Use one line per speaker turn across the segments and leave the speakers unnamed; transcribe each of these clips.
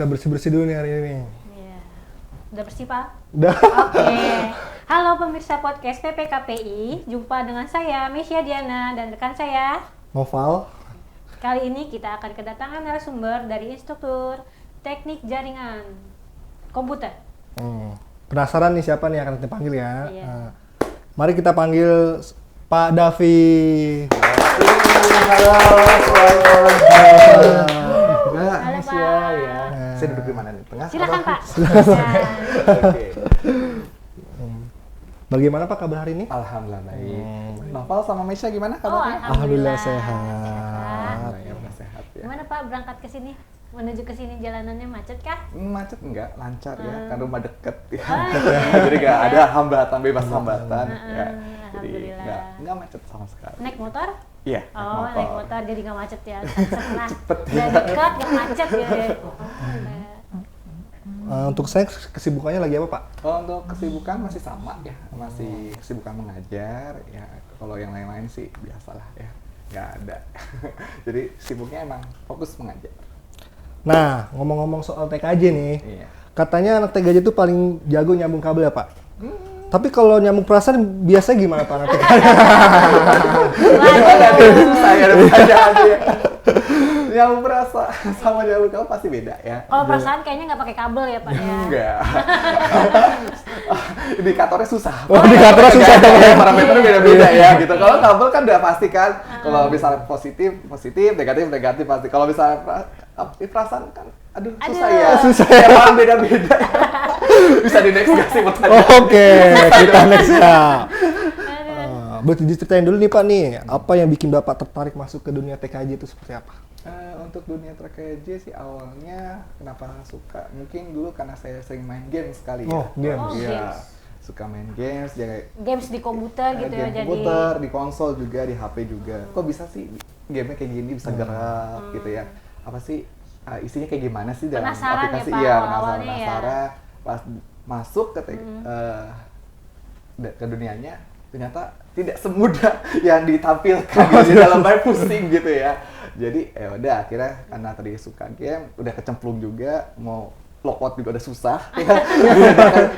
Kita bersih-bersih dulu nih hari ini.
Iya. Udah bersih, Pak?
Udah.
Oke. Halo pemirsa podcast PPKPI, jumpa dengan saya Mesya Diana dan rekan saya
Noval.
Kali ini kita akan kedatangan narasumber dari instruktur teknik jaringan komputer.
Penasaran nih siapa nih yang akan kita panggil ya?
Iya.
Mari kita panggil Pak Davi.
Halo
Halo, Pak.
ya. Saya duduk di mana nih? Tengah?
Silakan, Pak.
Oke.
Bagaimana Pak kabar hari ini?
Alhamdulillah baik. Noval sama Mesya gimana kabarnya?
Alhamdulillah
sehat.
Alhamdulillah sehat ya.
Gimana Pak berangkat ke sini? Menuju ke sini jalanannya macet kah?
Macet enggak, lancar ya, kan rumah deket ya.
Oh,
Jadi enggak ada hambatan, bebas hambatan ya. Jadi
Alhamdulillah.
enggak macet sama sekali.
Naik motor?
Iya,
Oh, naik motor jadi nggak macet ya. Setelah
Cepet,
udah dekat nggak macet ya.
Untuk saya kesibukannya lagi apa Pak?
Oh, untuk kesibukan masih sama ya, masih kesibukan mengajar ya. Kalau yang lain-lain sih biasalah ya, nggak ada. Jadi sibuknya emang fokus mengajar.
Nah, ngomong-ngomong soal TKJ nih,
Iya.
katanya anak TKJ itu paling jago nyambung kabel ya Pak? Tapi kalau nyambung perasaan biasanya gimana Pak anak TKJ?
Susah ya pertanyaannya ya. Yang merasa sama jauh kamu pasti beda ya.
Kalau perasaan kayaknya nggak pakai kabel ya Pak ya.
Enggak. Indikatornya susah.
Oh, indikatornya susah dong ya.
Parameternya beda-beda ya gitu. Kalau kabel kan udah pasti kan. Kalau misalnya positif, negatif pasti. Kalau misalnya perasaan kan susah ya.
Susah
ya. Orang beda-beda. Bisa di next gak sih pertanyaan?
Oke, kita next ya. Berarti diceritain dulu nih Pak nih, apa yang bikin Bapak tertarik masuk ke dunia TKJ itu seperti apa?
Untuk dunia TKJ sih awalnya kenapa suka? Mungkin dulu karena saya sering main games sekali ya.
Oh, games.
Oh,
Iya.
games.
Suka main games, jadi
Games di komputer gitu ya
game
jadi.
komputer, di konsol juga, di HP juga. Kok bisa sih gamenya kayak gini, bisa gerak gitu ya? Apa sih isinya kayak gimana sih dalam
Penasaran ya,
aplikasi?
Pak,
Iya,
awal-awalnya ya.
penasaran. Pas masuk ke dunianya, ternyata tidak semudah yang ditampilkan di dalam main pusing gitu ya. Jadi ya udah akhirnya karena tadi suka game, udah kecemplung juga, mau logout juga udah susah, ya.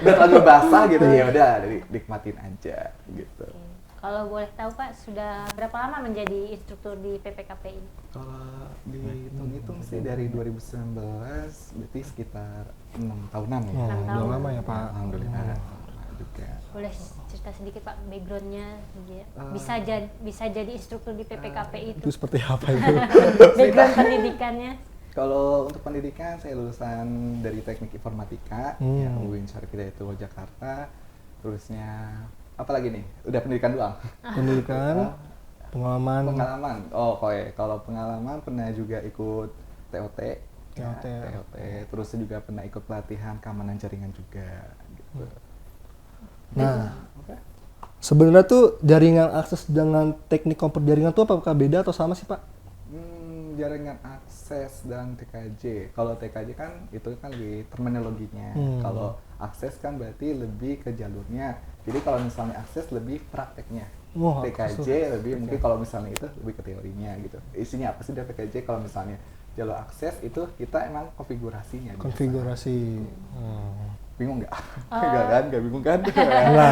udah terlalu basah gitu ya udah nikmatin aja gitu.
Kalau boleh tahu Pak, sudah berapa lama menjadi instruktur di PPKPI?
Kalau dihitung-hitung sih dari 2019 berarti sekitar 6 tahunan ya.
Enam
Udah
tahun.
lama ya Pak.
Alhamdulillah juga.
Boleh cerita sedikit Pak backgroundnya bisa jadi instruktur di PPKPI
Itu
itu.
seperti apa itu?
Background pendidikannya.
Kalau untuk pendidikan saya lulusan dari Teknik Informatika ya, UIN Syarif Hidayatullah Jakarta. Terusnya apa lagi nih? Udah pendidikan doang.
Pendidikan, pengalaman.
Kalau pengalaman pernah juga ikut TOT.
TOT.
TOT. Terus juga pernah ikut pelatihan keamanan jaringan juga gitu.
Nah, sebenarnya tuh jaringan akses dengan teknik komputer jaringan tuh apakah beda atau sama sih Pak?
Jaringan akses dan TKJ. Kalau TKJ kan itu kan lebih terminologinya. Kalau akses kan berarti lebih ke jalurnya. Jadi kalau misalnya akses lebih prakteknya.
Wah,
TKJ lebih mungkin kalau misalnya itu lebih ke teorinya gitu. Isinya apa sih dari TKJ? Kalau misalnya jalur akses itu kita emang konfigurasinya. biasa.
Konfigurasi.
Bingung nggak? Nggak bingung kan?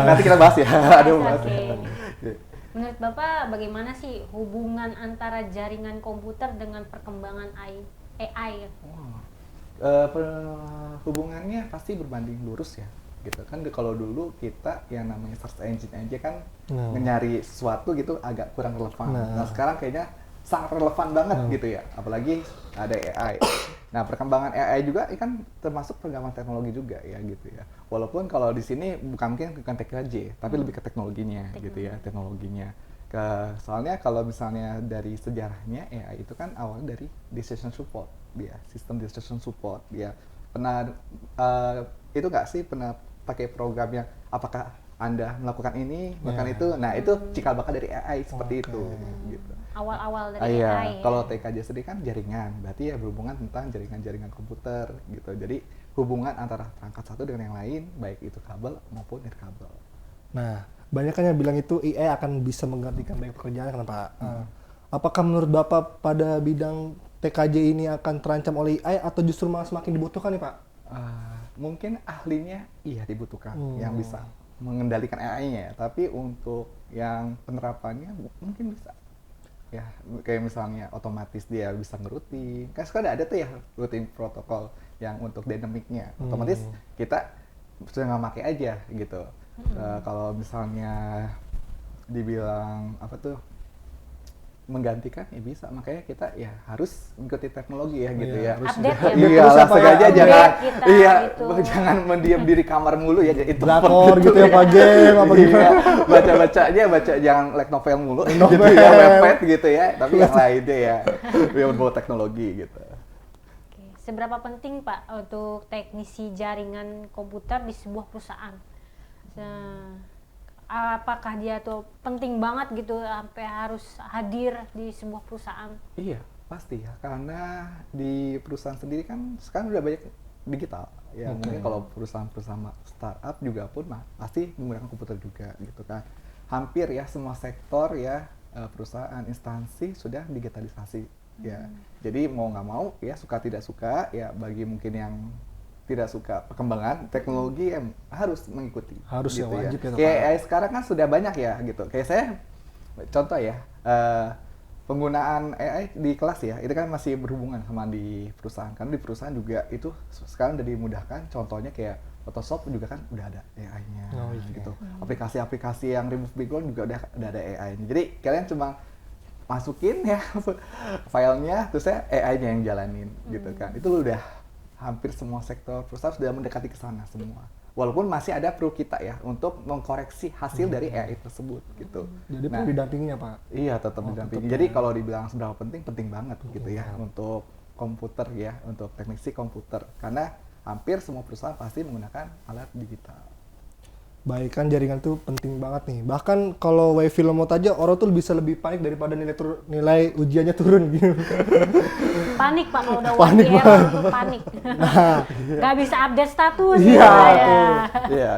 Nanti kita bahas ya. Aduh, bahas.
Oke. Menurut Bapak bagaimana sih hubungan antara jaringan komputer dengan perkembangan AI?
Hubungannya pasti berbanding lurus ya. Gitu kan kalau dulu kita yang namanya search engine aja kan nyari sesuatu gitu agak kurang relevan. Nah sekarang kayaknya sangat relevan banget gitu ya, apalagi ada AI. Nah perkembangan AI juga kan termasuk perkembangan teknologi juga ya gitu ya. Walaupun kalau di sini bukan TKJ, tapi lebih ke teknologinya gitu ya, teknologinya. Soalnya kalau misalnya dari sejarahnya AI itu kan awalnya dari decision support, dia sistem decision support dia pernah itu nggak sih pernah pakai program yang apakah Anda melakukan ini, melakukan itu. Nah, itu cikal bakal dari AI seperti itu gitu.
Awal-awal dari AI. Ya?
Kalau TKJ sendiri kan jaringan, berarti ya berhubungan tentang jaringan-jaringan komputer gitu. Jadi hubungan antara perangkat satu dengan yang lain, baik itu kabel maupun nirkabel.
Nah, banyak kan yang bilang itu AI akan bisa menggantikan banyak pekerjaan kan Pak. Apakah menurut Bapak pada bidang TKJ ini akan terancam oleh AI atau justru malah semakin dibutuhkan nih Pak?
Mungkin ahlinya iya dibutuhkan yang bisa mengendalikan AI-nya, tapi untuk yang penerapannya mungkin bisa. Ya, kayak misalnya otomatis dia bisa ngerouting. Kan sekarang ada tuh ya routing protokol yang untuk dynamic-nya. Otomatis kita sudah nggak pakai aja gitu. Kalau misalnya dibilang apa tuh menggantikan ya bisa, makanya kita ya harus mengikuti teknologi ya gitu ya.
Update ya.
Iya,
Terus
lah
apa
sengaja
update
jangan
kita gitu.
jangan mendiam diri kamar mulu ya, itu
Drakor gitu ya Pak, game apa gimana?
iya, baca jangan like novel mulu gitu ya, webpad gitu ya, tapi yang lainnya ya yang berbau teknologi gitu.
Oke. Seberapa penting Pak untuk teknisi jaringan komputer di sebuah perusahaan? Apakah dia tuh penting banget gitu sampai harus hadir di sebuah perusahaan?
Iya, pasti ya, karena di perusahaan sendiri kan sekarang udah banyak digital ya. Mungkin kalau perusahaan-perusahaan startup juga pun pasti menggunakan komputer juga gitu kan. Hampir ya semua sektor ya, perusahaan, instansi sudah digitalisasi ya. Jadi mau nggak mau ya, suka tidak suka ya, bagi mungkin yang tidak suka perkembangan teknologi harus mengikuti.
Harus
gitu
ya, wajib ya,
Kayak
Pak.
AI sekarang kan sudah banyak ya gitu. Kayak saya contoh ya, penggunaan AI di kelas ya, itu kan masih berhubungan sama di perusahaan. Karena di perusahaan juga itu sekarang udah dimudahkan. Contohnya kayak Photoshop juga kan udah ada AI-nya gitu. Aplikasi-aplikasi yang remove background juga udah ada AI-nya. Jadi kalian cuma masukin ya filenya, terus AI-nya yang jalanin gitu kan. Itu udah hampir semua sektor perusahaan sudah mendekati ke sana semua. Walaupun masih ada perlu kita ya untuk mengkoreksi hasil dari AI tersebut gitu.
Jadi perlu didampinginya Pak?
Iya, tetap didampingi. Jadi kalau dibilang seberapa penting, penting banget gitu ya untuk komputer ya, untuk teknisi komputer. Karena hampir semua perusahaan pasti menggunakan alat digital.
Baik, kan jaringan tuh penting banget nih. Bahkan kalau wifi lemot aja orang tuh bisa lebih panik daripada nilai ujiannya turun gitu.
Panik Pak kalau udah
Panik
wifi error tuh panik. Nggak bisa update status gitu ya.
Iya,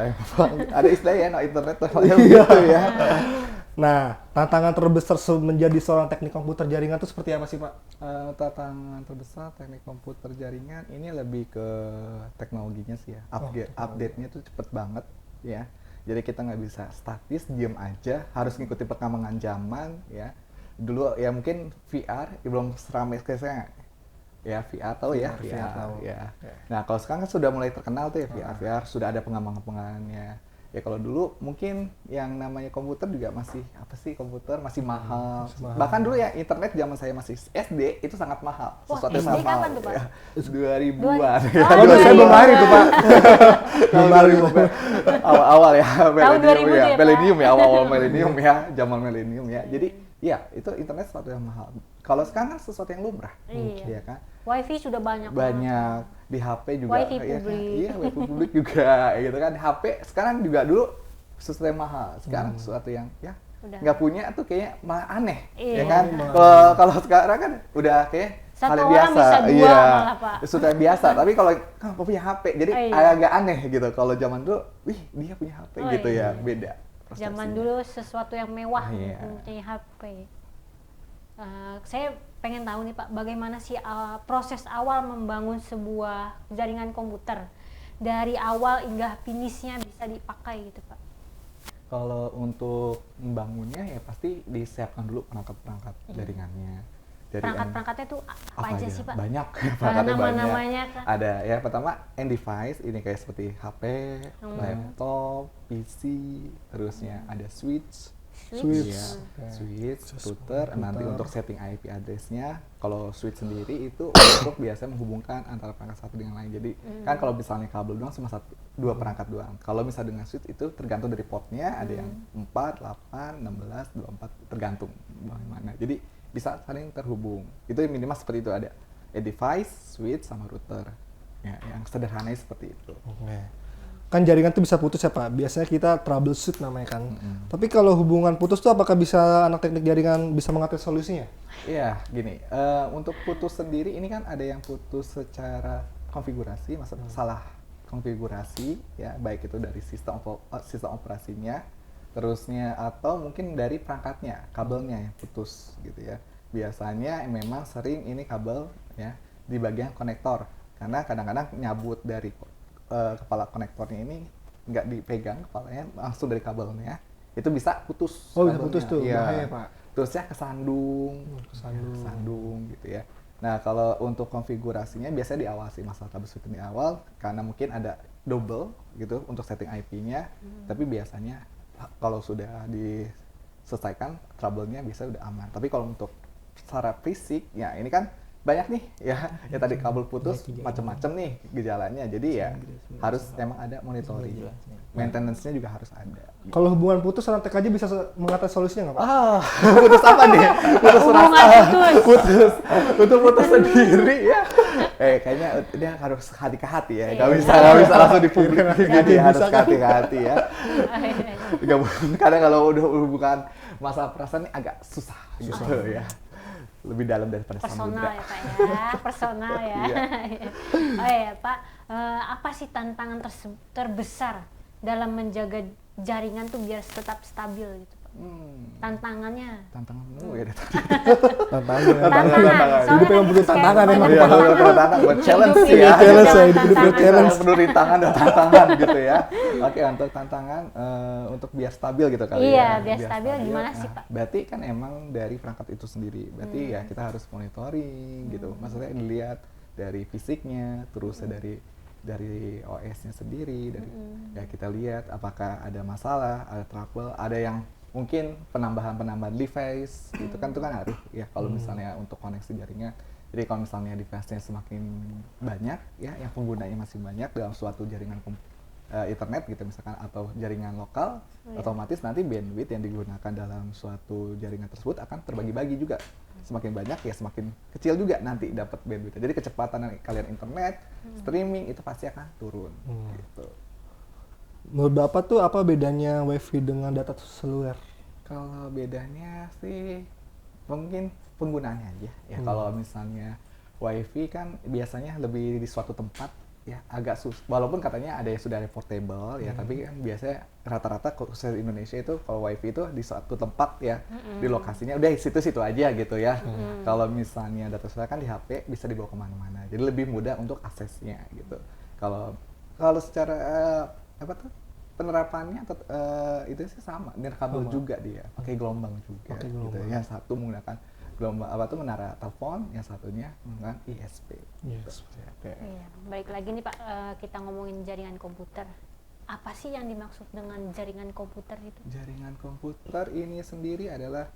ada istilahnya no internet gitu ya.
Nah, tantangan terbesar menjadi seorang teknik komputer jaringan itu seperti apa sih Pak?
Tantangan terbesar teknik komputer jaringan ini lebih ke teknologinya sih ya. Update-nya tuh cepet banget ya. Jadi kita nggak bisa statis, diem aja, harus ngikutin perkembangan zaman ya. Dulu ya mungkin VR belum seramai kayak sekarang. Ya VR tahu ya, VR tahu. Ya. Nah kalau sekarang kan sudah mulai terkenal tuh ya VR sudah ada pengembangannya. Ya kalau dulu mungkin yang namanya komputer juga masih apa sih, komputer masih mahal. Bahkan dulu ya internet zaman saya masih SD itu sangat mahal.
Wah,
Sesuatu yang
SD
sangat mahal.
kapan tuh, Pak?
Ya, 2000-an.
Aduh, saya belum lahir itu Pak.
Belum lahir. Awal-awal ya,
Tahun 2000
milenium ya,
ya, Pak?
milenium ya, awal-awal milenium ya, zaman milenium ya. Jadi ya itu internet sesuatu yang mahal. Kalau sekarang kan sesuatu yang lumrah.
Iya.
Ya kan?
Wifi sudah banyak.
Banyak di HP juga.
Wifi
ya kan?
publik.
Iya, wifi publik juga gitu kan. HP sekarang juga dulu sesuatu yang mahal. Sekarang sesuatu yang ya
Udah.
nggak punya tuh kayak malah aneh.
Iya.
Ya kan? Kalau sekarang kan udah kayak
Satu
hal yang
orang
biasa.
bisa dua
Iya.
malah, Pak.
Sesuatu yang biasa. Tapi kalau kamu punya HP, jadi
Iya.
agak aneh gitu. Kalau zaman dulu, wih dia punya HP
Oh,
gitu
iya.
ya, beda.
Zaman
persepsinya.
dulu sesuatu yang mewah
Iya.
mempunyai HP. Saya pengen tahu nih Pak, bagaimana sih proses awal membangun sebuah jaringan komputer dari awal hingga finishnya bisa dipakai gitu Pak.
Kalau untuk membangunnya ya pasti disiapkan dulu perangkat-perangkat jaringannya. Dari
Perangkat-perangkatnya tuh apa aja sih Pak?
Banyak, perangkatnya
Nama-namanya
banyak.
kan?
Ada ya, pertama end device, ini kayak seperti HP, laptop, PC, terusnya ada switch,
Switch.
ya, switch, router. Nanti untuk setting IP address-nya, kalau switch sendiri itu untuk biasa menghubungkan antara perangkat satu dengan lain. Jadi kan kalau misalnya kabel doang cuma dua perangkat doang. Kalau misalnya dengan switch itu tergantung dari portnya, ada yang 4, 8, 16, 24, tergantung bagaimana. Jadi bisa saling terhubung. Itu minimal seperti itu, ada device, switch, sama router. Ya, yang sederhananya seperti itu.
Oke. Kan jaringan tuh bisa putus ya Pak. Biasanya kita troubleshoot namanya kan. Tapi kalau hubungan putus tuh apakah bisa anak teknik jaringan bisa mengatur solusinya?
Iya, gini. Untuk putus sendiri ini kan ada yang putus secara konfigurasi, maksudnya salah konfigurasi, ya baik itu dari sistem operasinya, terusnya atau mungkin dari perangkatnya, kabelnya yang putus gitu ya. biasanya memang sering ini kabel ya di bagian konektor, karena kadang-kadang nyabut dari kepala konektornya ini nggak dipegang kepalanya langsung dari kabelnya, itu bisa putus.
Oh, bisa
kabelnya.
putus tuh,
Iya.
bahaya, Pak.
Terusnya kesandung, kesandung gitu ya. Nah, kalau untuk konfigurasinya biasanya diawasi masalah troubleshooting di awal, karena mungkin ada double gitu untuk setting IP-nya, tapi biasanya kalau sudah diselesaikan trouble-nya bisa udah aman. Tapi kalau untuk secara fisik, ya ini kan banyak nih ya tadi kabel putus macam-macam nih gejalanya, jadi ya harus emang ada monitoring, maintenance-nya juga harus ada.
Kalau hubungan putus, anak TKJ bisa mengatasi solusinya nggak Pak?
Putus apa nih? Putus
Hubungan
putus sendiri ya. Kayaknya dia harus hati ke hati ya, nggak bisa langsung dipublikasi gitu ya, harus hati ke hati ya. Kadang kalau udah hubungan masalah perasaan ini agak susah gitu ya. Lebih dalam daripada
personal
samudra.
ya Pak ya, personal ya. Oh ya Pak, apa sih tantangan terbesar dalam menjaga jaringan tuh biar tetap stabil gitu Pak? Tantangannya
Mulu ya
Tantangan.
Hidup
memang butuh tantangan emang.
Iya, tantangan buat challenge
Hidup
sih ya.
ini
Challenge ya,
penuh
hidup
tantangan.
challenge.
Penuh rintangan dan tantangan gitu ya. Oke, untuk tantangan untuk biar stabil gitu kali
Iya,
ya.
biar stabil gimana sih, Pak?
Berarti kan emang dari perangkat itu sendiri. Berarti ya kita harus monitoring gitu. Maksudnya dilihat dari fisiknya, terus dari OS-nya sendiri, dari ya kita lihat apakah ada masalah, ada trouble, ada yang mungkin penambahan device gitu kan, itu kan harus ya kalau misalnya untuk koneksi jaringan. Jadi kalau misalnya device-nya semakin banyak ya, yang penggunanya masih banyak dalam suatu jaringan internet gitu misalkan, atau jaringan lokal, otomatis nanti bandwidth yang digunakan dalam suatu jaringan tersebut akan terbagi-bagi juga. Semakin banyak ya semakin kecil juga nanti dapat bandwidth. Jadi kecepatan kalian internet, streaming itu pasti akan turun gitu.
Menurut Bapak tuh apa bedanya WiFi dengan data seluler?
Kalau bedanya sih mungkin penggunaannya aja ya. Kalau misalnya WiFi kan biasanya lebih di suatu tempat ya, agak walaupun katanya ada yang sudah portable ya, tapi kan biasanya rata-rata khususnya di Indonesia itu kalau WiFi itu di suatu tempat ya, di lokasinya udah situ-situ aja gitu ya. Kalau misalnya data seluler kan di HP bisa dibawa kemana-mana, jadi lebih mudah untuk aksesnya gitu. Kalau secara apa tuh penerapannya itu sih sama, nirkabel juga dia, pakai gelombang juga gitu. Yang satu menggunakan gelombang menara telepon, yang satunya menggunakan ISP.
Yes.
Iya, baik lagi nih Pak, kita ngomongin jaringan komputer. Apa sih yang dimaksud dengan jaringan komputer itu?
Jaringan komputer ini sendiri adalah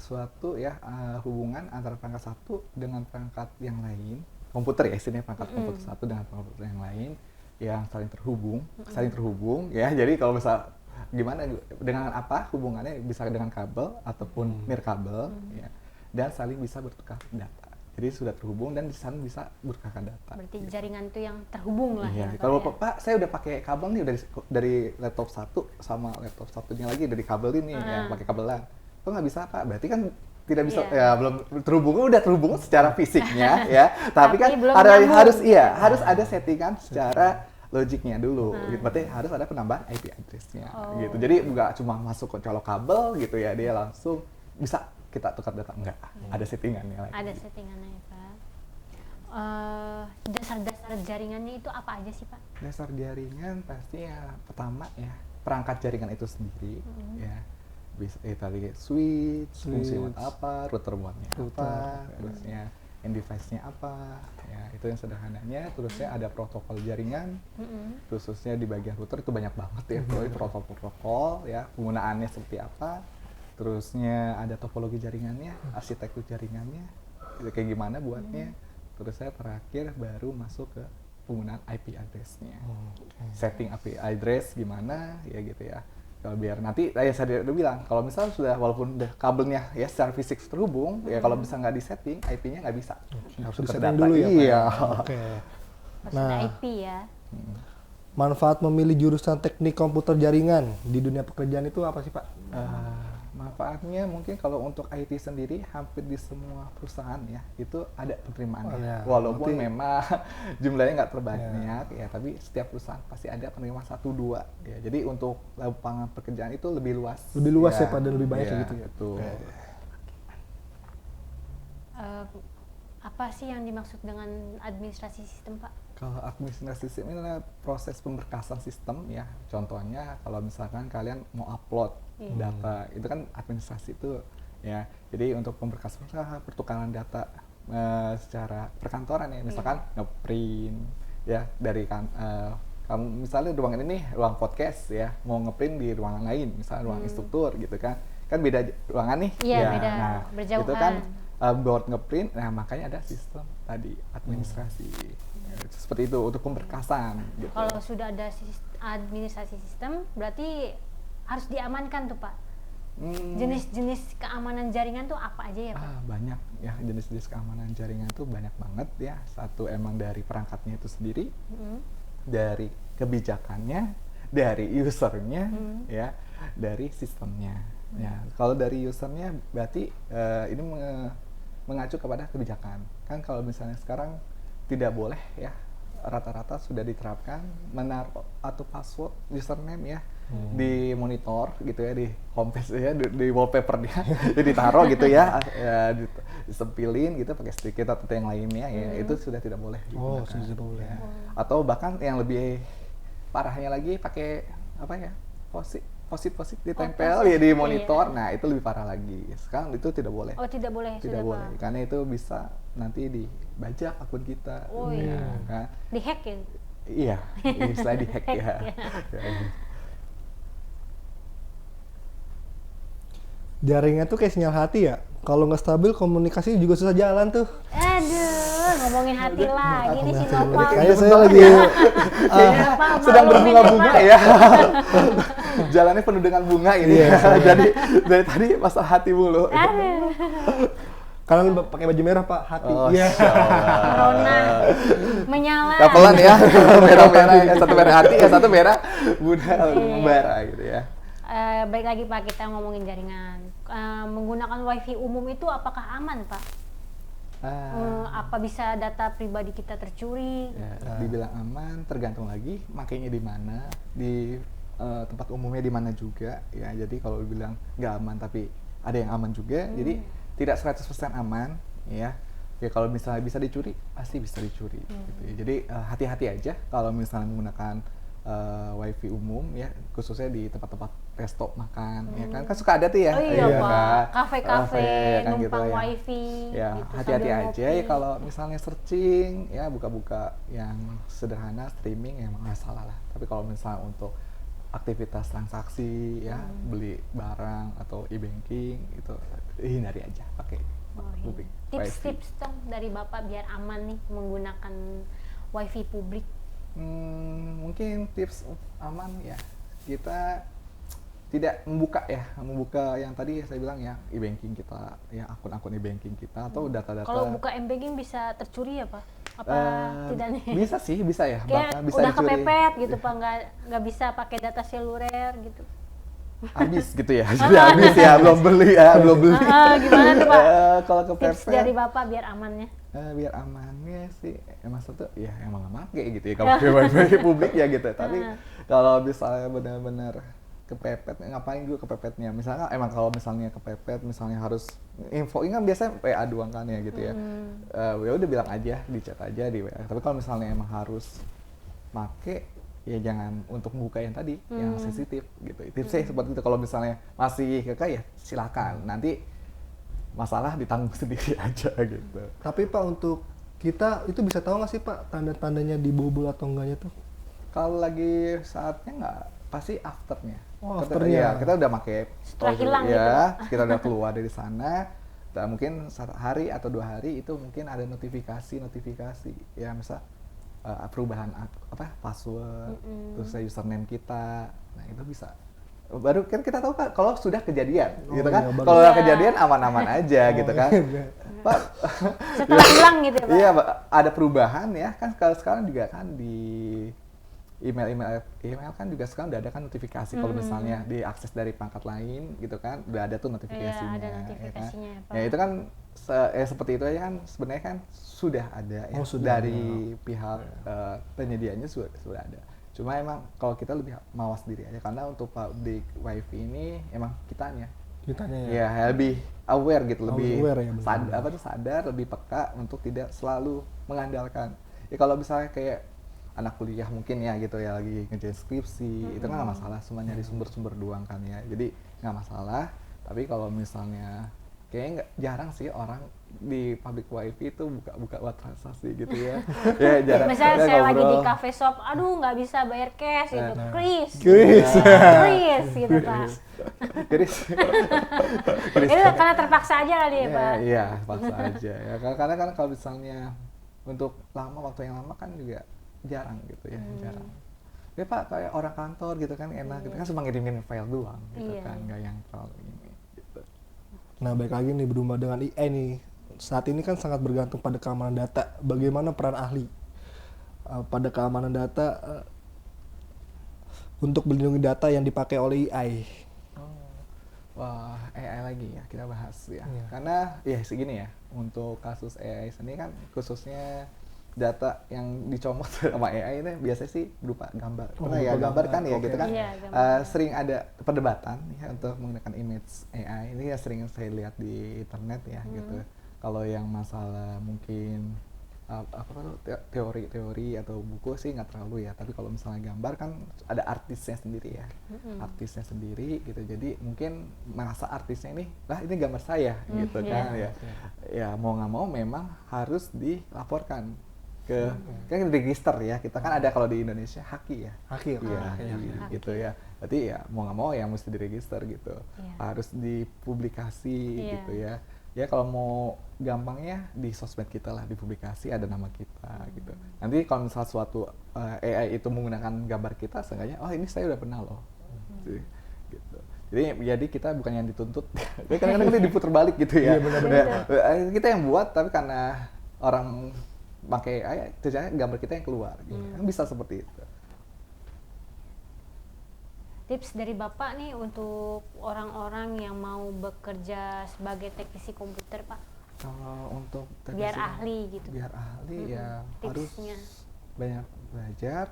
suatu ya hubungan antara perangkat satu dengan perangkat yang lain. Komputer ya, istilahnya perangkat komputer satu dengan komputer yang lain yang saling terhubung ya. Jadi kalau misal gimana dengan apa hubungannya, bisa dengan kabel ataupun nirkabel ya, dan saling bisa bertukar data. Jadi sudah terhubung dan saling bisa bertukar data.
Berarti jaringan itu yang terhubung lah
Iya,
ya.
kalau
Pak,
Pak saya udah pakai kabel nih dari laptop satu sama laptop satunya lagi dari kabel ini ya, pakai kabelan. Kok nggak bisa Pak? Berarti kan tidak bisa ya, belum terhubung, udah terhubung secara fisiknya ya. Tapi kan harus ada settingan secara logiknya dulu. Gitu. Berarti harus ada penambahan IP address-nya gitu. Jadi nggak cuma masuk ke colok kabel gitu ya, dia langsung bisa kita tukar data, enggak. Ada settingannya lagi.
ada settingannya ya Pak. Dasar-dasar jaringannya itu apa aja sih Pak?
Dasar jaringan pasti ya pertama ya perangkat jaringan itu sendiri ya. Bisa tadi switch, fungsi buat apa, router buatnya apa, terusnya end device-nya apa, ya itu yang sederhananya. Terusnya ada protokol jaringan, khususnya di bagian router itu banyak banget ya, protokol ya, penggunaannya seperti apa. Terusnya ada topologi jaringannya, arsitektur jaringannya, itu kayak gimana buatnya. Terusnya terakhir baru masuk ke penggunaan IP address-nya, setting IP address gimana ya gitu ya. Kalau biar nanti ya saya udah bilang, kalau misalnya sudah walaupun udah kabelnya ya secara fisik terhubung ya, kalau bisa nggak disetting IP-nya nggak bisa, harus
Disetting
terdata
dulu ya, Pak?
iya.
Oke.
Maksudnya
Nah.
IP ya.
Manfaat memilih jurusan teknik komputer jaringan di dunia pekerjaan itu apa sih Pak?
Manfaatnya mungkin kalau untuk IT sendiri hampir di semua perusahaan ya itu ada penerimaannya, walaupun memang jumlahnya nggak terbanyak ya, tapi setiap perusahaan pasti ada penerimaan 1-2 ya. Jadi untuk lapangan pekerjaan itu lebih luas
Ya Pak, dan lebih banyak gitu ya.
Betul.
Eh, apa sih yang dimaksud dengan administrasi sistem, Pak?
Kalau administrasi sistem ini adalah proses pemberkasan sistem ya. Contohnya kalau misalkan kalian mau upload data, itu kan administrasi itu ya. Jadi untuk pemberkasan pertukaran data secara perkantoran ya, misalkan ngeprint ya dari kamu misalnya ruangan ini ruang podcast ya, mau ngeprint di ruangan lain, misalnya ruang instruktur gitu kan beda ruangan nih.
Iya,
ya,
beda,
nah,
berjauhan.
itu kan buat ngeprint, nah makanya ada sistem tadi administrasi seperti itu untuk pemberkasan. Gitu.
Kalau sudah ada administrasi sistem, berarti harus diamankan tuh, Pak. Jenis-jenis keamanan jaringan tuh apa aja ya, Pak?
Banyak ya, jenis-jenis keamanan jaringan tuh banyak banget ya. Satu emang dari perangkatnya itu sendiri, dari kebijakannya, dari usernya, ya, dari sistemnya. Ya, kalau dari usernya berarti ini mengacu kepada kebijakan. Kan kalau misalnya sekarang tidak boleh ya, rata-rata sudah diterapkan menaruh atau password username ya di monitor gitu ya, di homepage ya, di wallpapernya jadi ditaruh gitu ya, disempilin gitu pakai stiker atau yang lainnya ya, itu sudah tidak boleh digunakan.
Sudah tidak boleh.
Ya. Atau bahkan yang lebih parahnya lagi pakai apa ya, posit ditempel ya di monitor. Nah, itu lebih parah lagi. Sekarang itu tidak boleh.
Oh, tidak boleh.
Tidak
sudah,
boleh.
Pak.
Karena itu bisa nanti dibajak akun kita.
Oh iya.
Kan?
Di-hack ya?
Iya, istilah di-hack ya.
Jaringan tuh kayak sinyal hati ya. Kalau nggak stabil komunikasi juga susah jalan tuh.
Aduh, ngomongin hati lagi nih si Nopal.
Kayak saya lagi
sedang berbunga-bunga ya. Jalannya penuh dengan bunga ini. Jadi dari tadi masalah hati mulu.
Aduh.
Karena pakai baju merah, Pak, hati.
Iya.
Corona menyala.
Kapelan ya, merah-merah, satu merah hati, satu merah bara gitu ya.
Baik lagi Pak, kita ngomongin jaringan. Menggunakan wifi umum itu apakah aman, Pak? Apa bisa data pribadi kita tercuri?
Ya, dibilang aman, tergantung lagi makainya di mana, di tempat umumnya di mana juga. Ya, jadi kalau dibilang nggak aman tapi ada yang aman juga, jadi tidak 100% aman, ya. Ya kalau misalnya bisa dicuri, pasti bisa dicuri. Gitu ya. Jadi hati-hati aja kalau misalnya menggunakan wifi umum ya, khususnya di tempat-tempat resto makan, ya kan suka ada tuh ya.
Oh iya, Pak.
Kan?
Kafe-kafe,
ya kan,
numpang
gitu, ya.
wifi.
Ya,
gitu,
hati-hati
sambil
aja
ngopi.
ya kalau misalnya searching, ya buka-buka yang sederhana, streaming ya emang nggak salah lah. Tapi kalau misalnya untuk aktivitas transaksi, ya beli barang atau e-banking itu hindari aja, pakai publik.
Tips-tips dong dari Bapak biar aman nih menggunakan wifi publik.
Mungkin tips aman ya, kita tidak membuka yang tadi saya bilang ya, e-banking kita, ya akun-akun e-banking kita atau data-data.
Kalau buka m-banking bisa tercuri ya, Pak? Apa tidak nih?
Bisa sih, bisa ya.
Kayak
Bahkan bisa
udah
dicuri.
kepepet gitu, Pak, nggak bisa pakai data seluler gitu.
Habis gitu ya, sudah habis ya, belum beli.
Gimana tuh, Pak?
Kalau kepepet.
Tips dari Bapak biar amannya.
Biar amannya sih, emang satu ya emang nggak pakai gitu ya kalau pakai wifi publik ya gitu. Tapi kalau misalnya benar-benar kepepet, ngapain juga kepepetnya? Misalnya emang kalau misalnya kepepet, misalnya harus info, ini kan biasanya WA doang kan ya gitu ya. Ya udah bilang aja, di chat aja di WA. Tapi kalau misalnya emang harus make, ya jangan untuk membuka yang tadi, yang sensitif gitu. Tipsnya seperti itu. Kalau misalnya masih kekeh ya silakan. Nanti masalah ditanggung sendiri aja gitu.
Tapi Pak, untuk kita itu bisa tahu nggak sih Pak tanda-tandanya dibobol atau enggaknya tuh?
Kalau lagi saatnya nggak, pasti afternya.
Oh, afternya.
Ya, kita udah pakai
Setelah hilang
ya,
gitu,
kita udah keluar dari sana. Dan mungkin 1 hari atau 2 hari itu mungkin ada notifikasi ya, misal perubahan password, terus username kita. Nah, itu bisa. Baru kan kita tahu kan kalau sudah kejadian gitu kan.
Iya,
Kalau udah kejadian aman-aman aja gitu kan. Pak,
Setelah hilang gitu ya, Pak?
iya, ada perubahan ya kan. Kalau sekarang juga kan di email kan juga sekarang udah ada kan notifikasi kalau misalnya diakses dari perangkat lain gitu kan, udah ada tuh notifikasinya.
Iya, ada notifikasinya
ya, kan?
Pak.
Ya itu kan seperti itu aja kan, sebenarnya kan sudah ada ya, dari pihak penyediaannya sudah ada. Cuma emang kalau kita lebih mawas diri aja, karena untuk public wifi ini emang kitanya
Kitanya ya.
Ya, lebih aware gitu, lebih
Aware ya, benar.
sadar, lebih peka untuk tidak selalu mengandalkan. Ya kalau misalnya kayak anak kuliah mungkin ya gitu ya lagi ngerjain skripsi, itu kan nggak masalah, cuma nyari sumber-sumber doang kan ya. Jadi nggak masalah. Tapi kalau misalnya kayaknya jarang sih orang di public wifi itu buka buat transaksi gitu ya. Ya jarang.
Misalnya
Kita
saya lagi di
ngobrol.
cafe shop, aduh nggak bisa bayar cash gitu, Kris,
Kris.
Kris gitu Pak.
Kris.
Itu karena terpaksa aja kali ya Pak.
Iya, paksa aja ya. Karena kan kalau misalnya untuk waktu yang lama kan juga jarang gitu ya, jarang. Ya Pak, kayak orang kantor gitu kan enak gitu kan, cuma ngirimin file doang gitu
Iya.
kan, nggak yang terlalu ini gitu.
Nah, baik lagi nih berhubungan dengan AI nih. Saat ini kan sangat bergantung pada keamanan data. Bagaimana peran ahli pada keamanan data untuk melindungi data yang dipakai oleh AI?
Wah, AI lagi ya kita bahas ya.
Iya.
Karena ya segini ya, untuk kasus AI sendiri kan khususnya data yang dicomot sama AI ini biasanya sih berupa gambar. Karena ya
berupa
gambar kan
gambar,
ya
oke.
gitu kan.
Iya, gambar.
Sering ada perdebatan ya untuk menggunakan image AI. Ini ya sering saya lihat di internet ya gitu. Kalau yang masalah mungkin apa tuh teori-teori atau buku sih nggak terlalu ya, tapi kalau misalnya gambar kan ada artisnya sendiri ya, artisnya sendiri gitu, jadi mungkin merasa artisnya ini gambar saya gitu kan ya, ya mau nggak mau memang harus dilaporkan ke kan register ya, kita kan ada kalau di Indonesia Haki ya,
Haki,
ya,
Haki.
gitu ya, berarti ya mau nggak mau ya mesti diregister gitu,
Iya.
harus dipublikasi
Iya.
gitu ya. Ya kalau mau gampangnya di sosmed kita lah, dipublikasi ada nama kita gitu. Nanti kalau misalnya suatu AI itu menggunakan gambar kita, seenggaknya oh ini saya udah pernah loh. Gitu. Jadi kita bukan yang dituntut. Tapi kadang-kadang kita diputar balik gitu ya.
Iya, benar-benar.
Kita yang buat tapi karena orang pakai AI, ternyata gambar kita yang keluar gitu. Kan bisa seperti itu.
Tips dari Bapak nih untuk orang-orang yang mau bekerja sebagai teknisi komputer Pak,
Kalau untuk
biar
teknisi-
ahli gitu.
biar ahli ya
Tipsnya.
harus banyak belajar,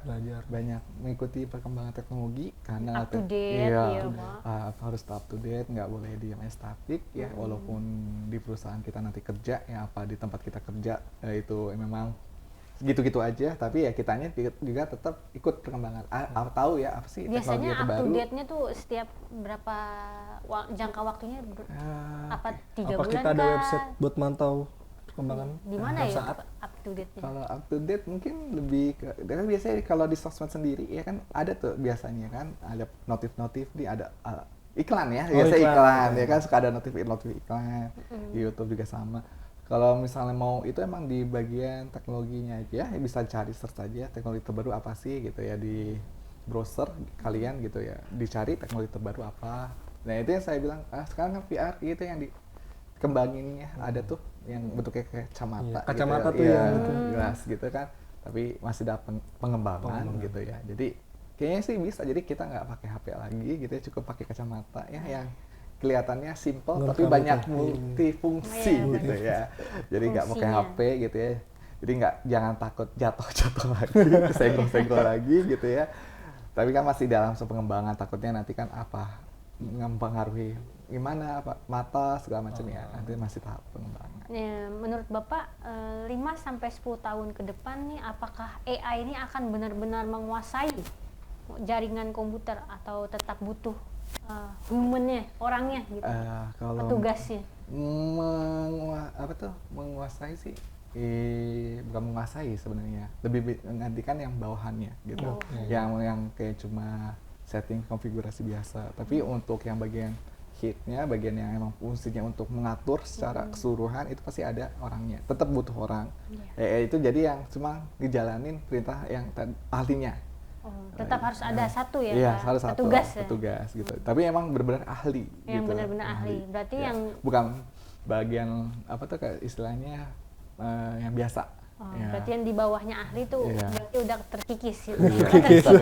banyak mengikuti perkembangan teknologi karena
Up to date,
iya,
iya, Pak.
harus up to date, nggak boleh diamnya statik ya, walaupun di perusahaan kita nanti kerja ya, apa di tempat kita kerja itu memang gitu-gitu aja, tapi ya kitanya juga tetap ikut perkembangan, tahu ya apa sih teknologi
Biasanya up to
terbaru.
date-nya tuh setiap berapa jangka waktunya apa 3
Apa
bulan
kita ada
kah?
website buat mantau perkembangan?
Di mana ya
saat?
up to date-nya?
Kalau up to date mungkin lebih ke, karena biasanya kalau di sosmed sendiri ya kan ada tuh biasanya kan ada notif-notif nih, ada iklan ya,
Oh,
biasanya iklan
iklan.
ya kan, suka ada notif iklan. Di YouTube juga sama. Kalau misalnya mau itu emang di bagian teknologinya aja, ya bisa cari search aja teknologi terbaru apa sih gitu ya di browser kalian gitu ya, dicari teknologi terbaru apa. Nah itu yang saya bilang, sekarang kan VR gitu yang dikembanginnya ada tuh yang bentuknya kayak kacamata,
Iya, kacamata
gitu
tuh
ya,
yang
gitu, jelas gitu kan, tapi masih ada pengembangan gitu ya. Jadi kayaknya sih bisa, jadi kita nggak pakai HP lagi gitu ya, cukup pakai kacamata ya yang kelihatannya simple tapi
Ngerekam
banyak
itu.
multifungsi
Iya,
gitu ya. Jadi nggak pakai
Fungsinya.
HP gitu ya. Jadi jangan takut jatuh lagi, senggol lagi gitu ya. Tapi kan masih dalam pengembangan, takutnya nanti kan apa mempengaruhi gimana apa mata segala macam ya. Nanti masih tahap pengembangan.
Ya, menurut Bapak 5-10 tahun ke depan nih apakah AI ini akan benar-benar menguasai jaringan komputer atau tetap butuh humannya, orangnya gitu,
Kalau
petugasnya?
menguasai sih bukan menguasai sebenarnya, lebih menggantikan yang bawahannya gitu, yang kayak cuma setting konfigurasi biasa, tapi untuk yang bagian hitnya, bagian yang emang fungsinya untuk mengatur secara keseluruhan itu pasti ada orangnya, tetap butuh orang. Itu jadi yang cuma ngejalanin perintah yang ahlinya.
Tetap harus ada satu ya,
Iya,
Pak?
harus satu
petugas ya?
petugas gitu. Tapi emang benar-benar ahli.
Yang
gitu.
benar-benar ahli. Berarti
Ya.
yang
bukan bagian apa tuh kayak istilahnya yang biasa. Ya.
berarti yang di bawahnya ahli tuh
Iya.
berarti udah terkikis gitu.
Terkikis.
oleh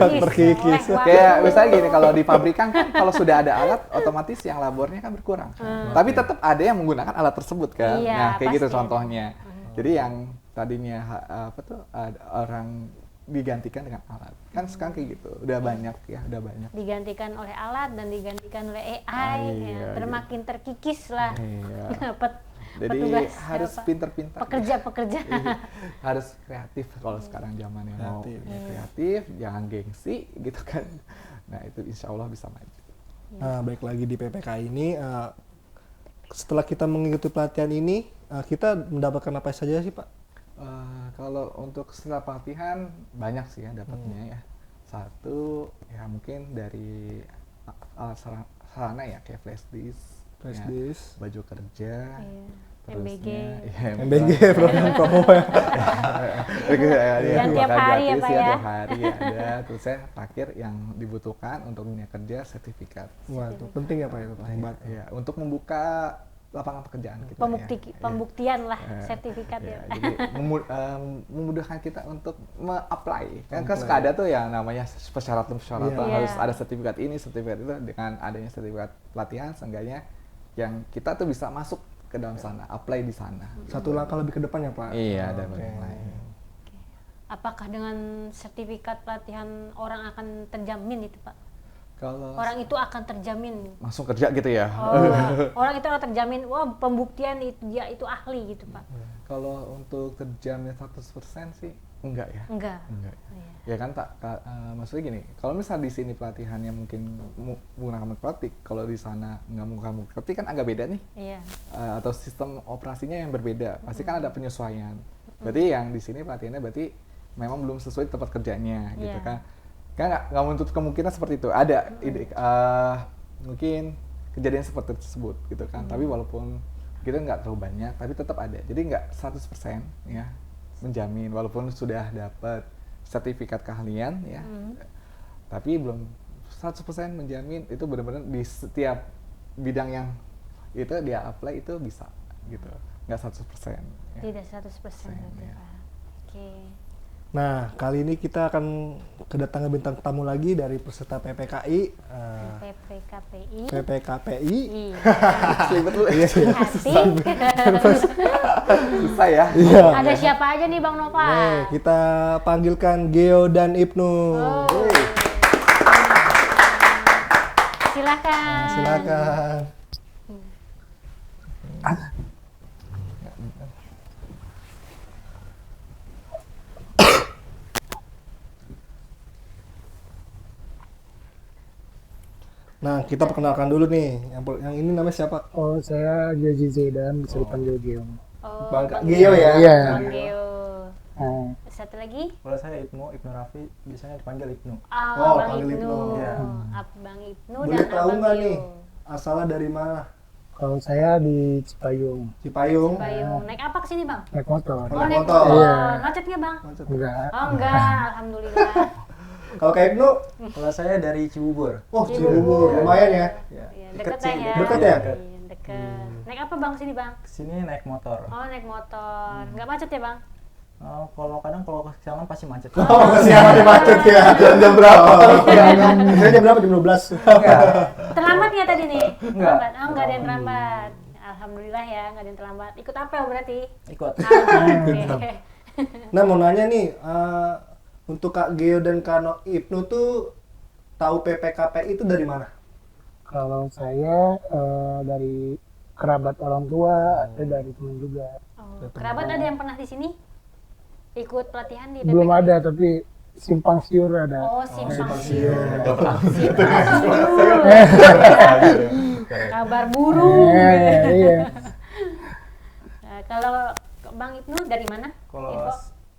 waktu.
Kayak misalnya gini, kalau di pabrikan kan kalau sudah ada alat, otomatis yang labornya kan berkurang. Tapi tetap ada yang menggunakan alat tersebut kan.
Iya,
Nah, kayak gitu
pasti ada.
contohnya. Jadi yang tadinya apa tuh ada orang digantikan dengan alat. Kan sekarang kayak gitu, udah banyak.
Digantikan oleh alat dan digantikan oleh AI,
Iya,
makin terkikis lah.
Iya. Jadi
Petugas
harus pinter-pinter.
Pekerja-pekerja.
Iya, harus kreatif kalau sekarang zamannya mau kreatif, jangan gengsi gitu kan. Nah itu insya Allah bisa maju.
Nah, baik lagi di PPK ini, setelah kita mengikuti pelatihan ini, kita mendapatkan apa saja sih Pak?
Kalau untuk setelah pelatihan banyak sih ya dapatnya ya. Satu ya mungkin dari alat sarana ya kayak flash disk, baju kerja,
MBG program promo ya.
Yang tiap hari ya Pak ya.
Tiap hari ada. Terus saya terakhir yang dibutuhkan untuk dunia kerja sertifikat.
Wah, itu penting ya Pak itu Pak.
Ya, untuk membuka lapangan pekerjaan kita.
Pembuktian lah sertifikat ya.
Jadi memudahkan kita untuk me-apply. Kan suka ada tuh yang namanya persyaratan harus ada sertifikat ini, sertifikat itu. Dengan adanya sertifikat pelatihan, seenggaknya yang kita tuh bisa masuk ke dalam sana, apply di sana.
Satu langkah lebih ke depan ya Pak?
Iya, ada yang lain.
Apakah dengan sertifikat pelatihan orang akan terjamin itu Pak?
Kalau
orang itu akan terjamin
langsung kerja gitu ya?
Orang itu akan terjamin, wah pembuktian dia itu ahli gitu Pak.
Kalau untuk terjamin 100% sih enggak ya?
Enggak.
Ya kan maksudnya gini, kalau misal di sini pelatihannya mungkin menggunakan matematik, kalau di sana nggak menggunakan matematik kan agak beda nih.
Iya.
Atau sistem operasinya yang berbeda, pasti kan ada penyesuaian. Berarti yang di sini pelatihannya berarti memang belum sesuai tempat kerjanya gitu kan. Kan nggak menutup kemungkinan seperti itu. Ada mungkin kejadian seperti tersebut gitu kan. Tapi walaupun kita nggak terlalu banyak, tapi tetap ada. Jadi nggak 100% ya menjamin walaupun sudah dapat sertifikat keahlian ya. Tapi belum 100% menjamin itu benar-benar di setiap bidang yang itu dia apply itu bisa gitu. Nggak 100%. Ya.
Tidak 100% ya. Oke.
Nah, kali ini kita akan kedatangan bintang tamu lagi dari peserta PPKI. PPKPI.
Selibet dulu. Hati.
Susah ya.
Iya.
Ada siapa aja nih Bang Nova?
Nih, kita panggilkan Geo dan Ibnu.
Silakan.
Silakan. Nah, kita perkenalkan dulu nih. Yang ini namanya siapa?
Oh, saya Joji Zaidan, bisa dipanggil Geo.
Oh,
Bang Geo ya?
Iya.
Bang Geo. Satu lagi?
Kalau saya Ibnu Raffi, biasanya dipanggil Ibnu.
Oh, Bang
panggil
Ibnu.
Ibnu.
Ya.
Bang Ibnu
Boleh
dan
tahu
Abang
nggak
Geo.
nih asalnya dari mana?
Kalau saya di Cipayung,
Cipayung.
Payung. Naik apa ke sini Bang?
naik motor.
Oh,
Naik
naik
motor.
motor.
Iya.
Macet nggak Bang?
Enggak.
Oh, enggak. Alhamdulillah.
Kalau kayak Ibnu,
Kalau saya dari Cibubur.
oh Cibubur, lumayan ya.
Ya.
Iya,
Deket
deket
sih,
ya.
Deket ya?
Iya, deket. Naik apa Bang sini Bang?
Kesini naik motor.
Oh, naik motor. Nggak macet ya Bang?
Kalau kesiangan pasti macet.
Oh, kesiangan macet ya. Jam berapa? Saya jam berapa? Jam 12.
Enggak.
Terlambat nggak tadi nih?
Enggak.
Terlambat. Oh, nggak ada yang terlambat. Alhamdulillah ya, nggak ada yang terlambat. Ikut apel berarti?
Ikut.
Oke.
Nah, mau nanya nih, untuk Kak Geo dan Kak Ibnu tuh tahu PPKPI itu dari mana?
Kalau saya dari kerabat orang tua, ada dari teman juga.
Oh, kerabat ada yang pernah di sini? Ikut pelatihan di
Belum
PPK?
ada, tapi simpang siur ada.
Oh, simpang
siur.
Simpang siur. Kabar burung.
Iya.
Nah, kalau Bang Ibnu dari mana? Info?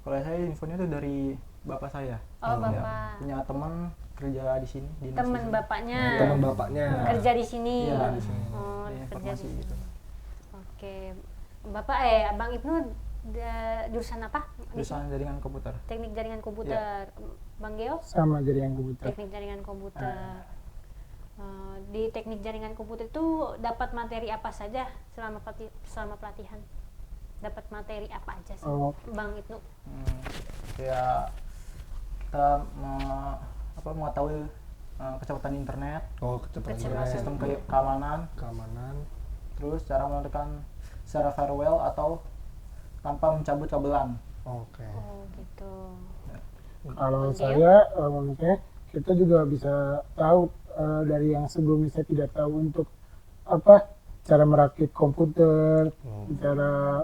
Kalau saya infonya tuh dari bapak saya.
Oh,
Ya,
Bapak.
punya teman kerja di sini. Dinas di
Teman
sini.
bapaknya.
Teman bapaknya.
Kerja di sini.
Iya, di sini.
Oh,
Ada
kerja di
informasi
sini.
gitu.
Oke. Bapak Bang Ibnu jurusan apa?
Jurusan jaringan komputer.
Teknik jaringan komputer. Bang Geo?
Sama jadi yang komputer.
Teknik jaringan komputer. Di teknik jaringan komputer itu dapat materi apa saja selama pelatihan? Dapat materi apa aja sih,
Oh.
Bang Ibnu?
Ya kita mengetahui kecepatan internet,
Oh, kecepatan
Kecepatan.
sistem keamanan,
keamanan.
terus cara menentukan secara firewall atau tanpa mencabut kabelan.
Oke.
Oh gitu.
Kalau
Oke.
saya, maksudnya kita juga bisa tahu dari yang sebelumnya saya tidak tahu untuk apa cara merakit komputer, cara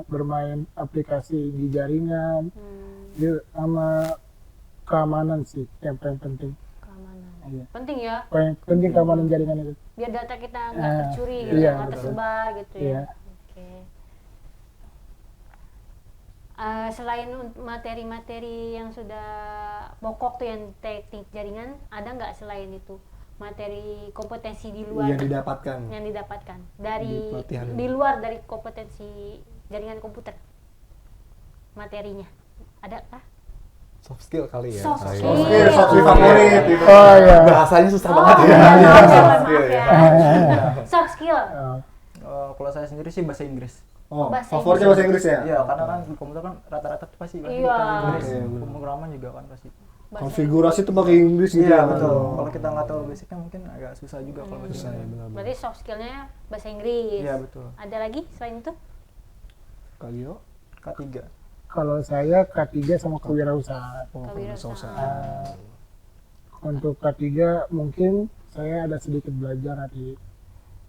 bermain aplikasi di jaringan, sama keamanan sih yang paling penting.
Keamanan.
Iya.
Penting ya,
Paling penting keamanan jaringan itu.
biar data kita nggak tercuri gitu,
iya,
nggak
betul.
tersebar gitu ya.
Iya.
Oke. Selain materi-materi yang sudah pokok tuh yang teknik jaringan, ada nggak selain itu materi kompetensi di luar
Yang didapatkan.
yang didapatkan
Di
dari
pelatihan.
di luar dari kompetensi jaringan komputer, materinya ada kah?
Soft skill kali ya.
Soft
Kayak-
skill.
Oke, soft skill favorit gitu.
Oh iya.
Bahasanya susah
Oh,
banget ya.
iya, maaf ya,
Soft
maaf
skill
ya.
ya.
Soft skill.
Kalau saya sendiri sih bahasa Inggris.
Oh,
Bahasa
favoritnya bahasa Inggris ya?
Iya, karena kan di komputer kan rata-rata tuh pasti bahasa
Iya.
Inggris.
Oke, bener.
Pemrograman juga kan pasti.
Bahasa
Konfigurasi tuh pakai Inggris gitu
Iya
ya?
betul.
Oh.
Kalau kita nggak tahu basicnya mungkin agak susah juga kalau bahasa
Susah ya,
Inggris.
benar-benar.
Berarti soft skillnya bahasa Inggris.
Iya betul.
Ada lagi selain itu?
Kalian?
K3.
Kalau saya K3 sama kewirausahaan.
Oh,
Kewirausahaan.
Untuk K3 mungkin saya ada sedikit belajar nanti.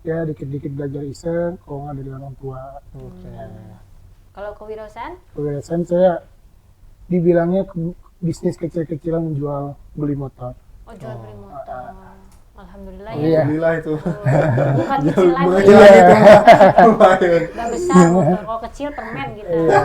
Ya dikit-dikit belajar iseng, kalau nggak dari orang tua.
Oke.
Kalau kewirausahaan?
Kewirausahaan saya dibilangnya bisnis kecil-kecilan menjual beli motor.
Oh, jual beli motor. Alhamdulillah ya.
Iya.
Alhamdulillah itu.
Bukan kecil lagi.
Bukan kecil lagi itu. Lumayan.
Udah besar motor. Kalau kecil permen gitu.
Iya.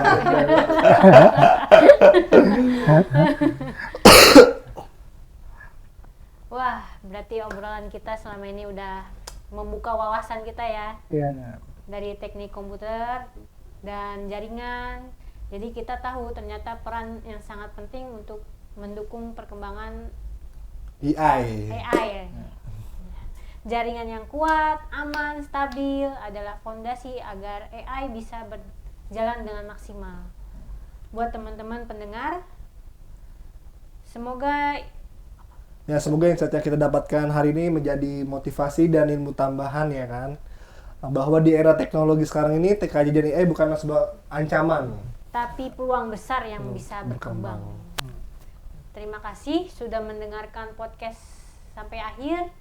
Wah, berarti obrolan kita selama ini udah membuka wawasan kita ya.
Iya.
Dari teknik komputer dan jaringan. Jadi kita tahu ternyata peran yang sangat penting untuk mendukung perkembangan
AI.
AI. Jaringan yang kuat, aman, stabil adalah fondasi agar AI bisa berjalan dengan maksimal. Buat teman-teman pendengar, semoga
Semoga insight yang kita dapatkan hari ini menjadi motivasi dan ilmu tambahan ya kan. Bahwa di era teknologi sekarang ini TKJ dan AI bukanlah sebuah ancaman.
tapi peluang besar yang bisa
berkembang.
berkembang. Terima kasih sudah mendengarkan podcast sampai akhir.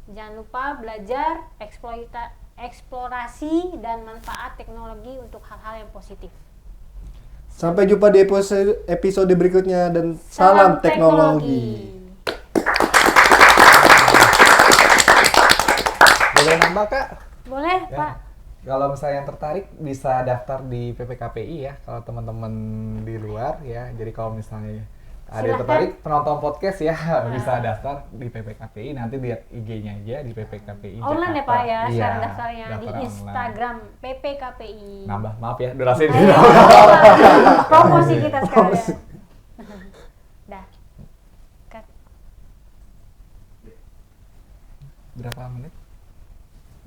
Jangan lupa belajar, eksplorasi dan manfaat teknologi untuk hal-hal yang positif.
Sampai jumpa di episode berikutnya dan salam teknologi.
Boleh nambah Kak?
Boleh,
Ya.
Pak?
Kalau misalnya yang tertarik bisa daftar di PPKPI ya, kalau teman-teman di luar ya. Jadi kalau misalnya ada yang
Silahkan.
tertarik penonton podcast ya bisa daftar di PPKPI, nanti lihat IG-nya aja di PPKPI
Online ya,
Jakarta.
Pak ya,
Iya,
sekarang daftarnya di
daftar online.
Instagram PPKPI.
Nambah, maaf ya, durasi ini.
Ayo, promosi kita sekarang. Dah. Cut.
Berapa menit?